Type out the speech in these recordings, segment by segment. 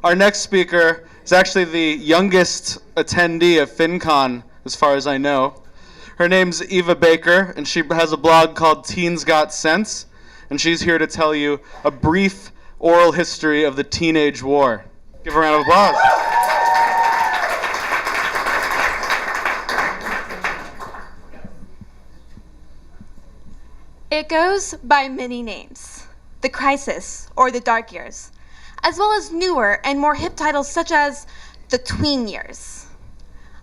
Our next speaker is actually the youngest attendee of FinCon, as far as I know. Her name's Eva Baker, and she has a blog called Teens Got Sense, and she's here to tell you a brief oral history of the teenage war. Give her a round of applause. It goes by many names: the crisis or the dark years, as well as newer and more hip titles such as the tween years.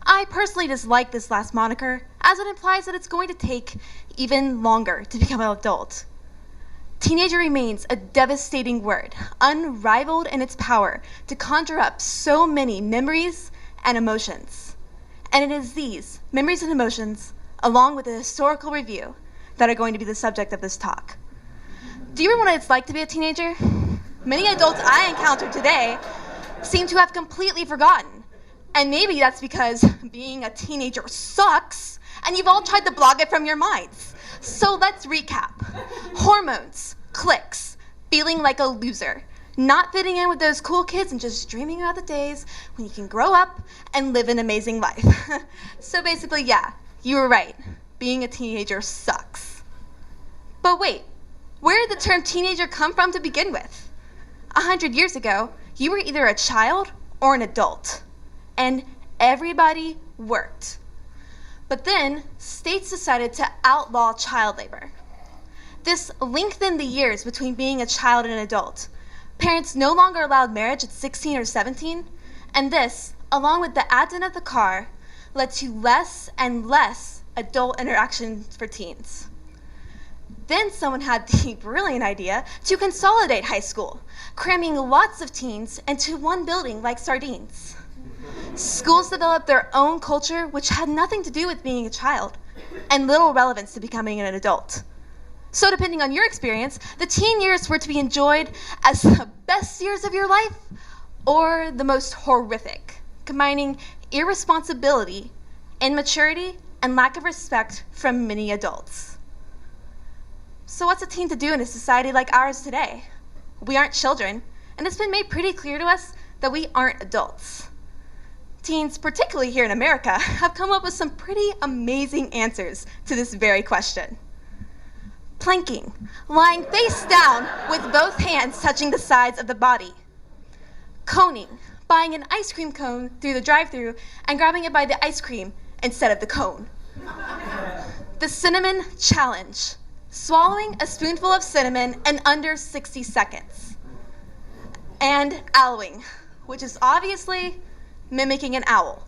I personally dislike this last moniker, as it implies that it's going to take even longer to become an adult. Teenager remains a devastating word, unrivaled in its power to conjure up so many memories and emotions. And it is these memories and emotions, along with a historical review, that are going to be the subject of this talk. Do you remember what it's like to be a teenager? Many adults I encountered today seem to have completely forgotten. And maybe that's because being a teenager sucks, and you've all tried to block it from your minds. So let's recap. Hormones, cliques, feeling like a loser, not fitting in with those cool kids and just dreaming about the days when you can grow up and live an amazing life. So basically, yeah, you were right. Being a teenager sucks. But wait, where did the term teenager come from to begin with? 100 years ago, you were either a child or an adult, and everybody worked. But then, states decided to outlaw child labor. This lengthened the years between being a child and an adult. Parents no longer allowed marriage at 16 or 17, and this, along with the advent of the car, led to less and less adult interactions for teens. Then someone had the brilliant idea to consolidate high school, cramming lots of teens into one building like sardines. Schools developed their own culture, which had nothing to do with being a child, and little relevance to becoming an adult. So depending on your experience, the teen years were to be enjoyed as the best years of your life, or the most horrific, combining irresponsibility, immaturity, and lack of respect from many adults. So what's a teen to do in a society like ours today? We aren't children, and it's been made pretty clear to us that we aren't adults. Teens, particularly here in America, have come up with some pretty amazing answers to this very question. Planking, lying face down with both hands touching the sides of the body. Coning, buying an ice cream cone through the drive-thru and grabbing it by the ice cream instead of the cone. The cinnamon challenge, swallowing a spoonful of cinnamon in under 60 seconds. And owling, which is obviously mimicking an owl.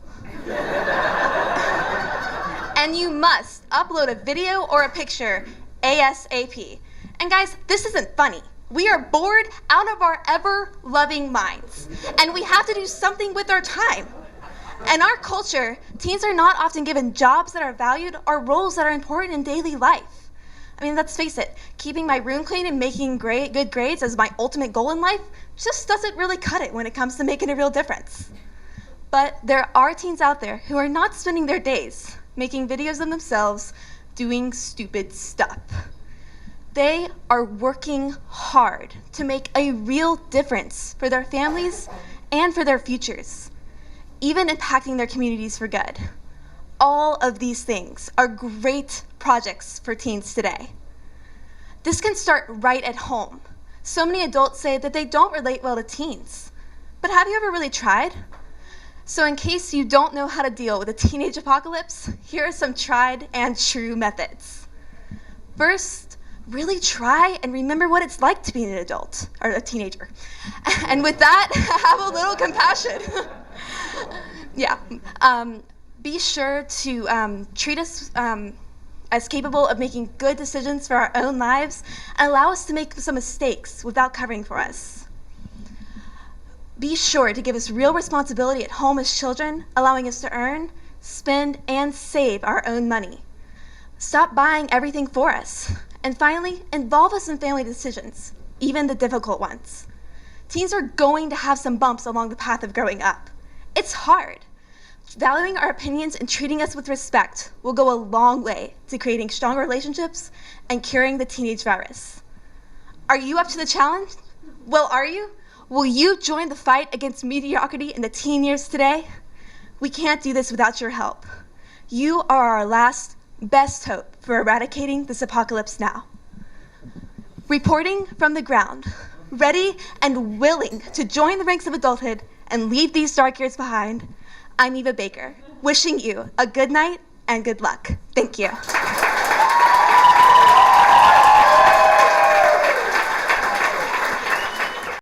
And you must upload a video or a picture ASAP. And guys, this isn't funny. We are bored out of our ever-loving minds, and we have to do something with our time. In our culture, teens are not often given jobs that are valued or roles that are important in daily life. I mean, let's face it, keeping my room clean and making good grades as my ultimate goal in life just doesn't really cut it when it comes to making a real difference. But there are teens out there who are not spending their days making videos of themselves doing stupid stuff. They are working hard to make a real difference for their families and for their futures, even impacting their communities for good. All of these things are great projects for teens today. This can start right at home. So many adults say that they don't relate well to teens. But have you ever really tried? So in case you don't know how to deal with a teenage apocalypse, here are some tried and true methods. First, really try and remember what it's like to be an adult, or a teenager. And with that, have a little compassion. Yeah. Be sure to treat us as capable of making good decisions for our own lives and allow us to make some mistakes without covering for us. Be sure to give us real responsibility at home as children, allowing us to earn, spend, and save our own money. Stop buying everything for us. And finally, involve us in family decisions, even the difficult ones. Teens are going to have some bumps along the path of growing up. It's hard. Valuing our opinions and treating us with respect will go a long way to creating stronger relationships and curing the teenage virus. Are you up to the challenge? Well, are you? Will you join the fight against mediocrity in the teen years today? We can't do this without your help. You are our last, best hope for eradicating this apocalypse now. Reporting from the ground, ready and willing to join the ranks of adulthood and leave these dark years behind, I'm Eva Baker, wishing you a good night and good luck. Thank you.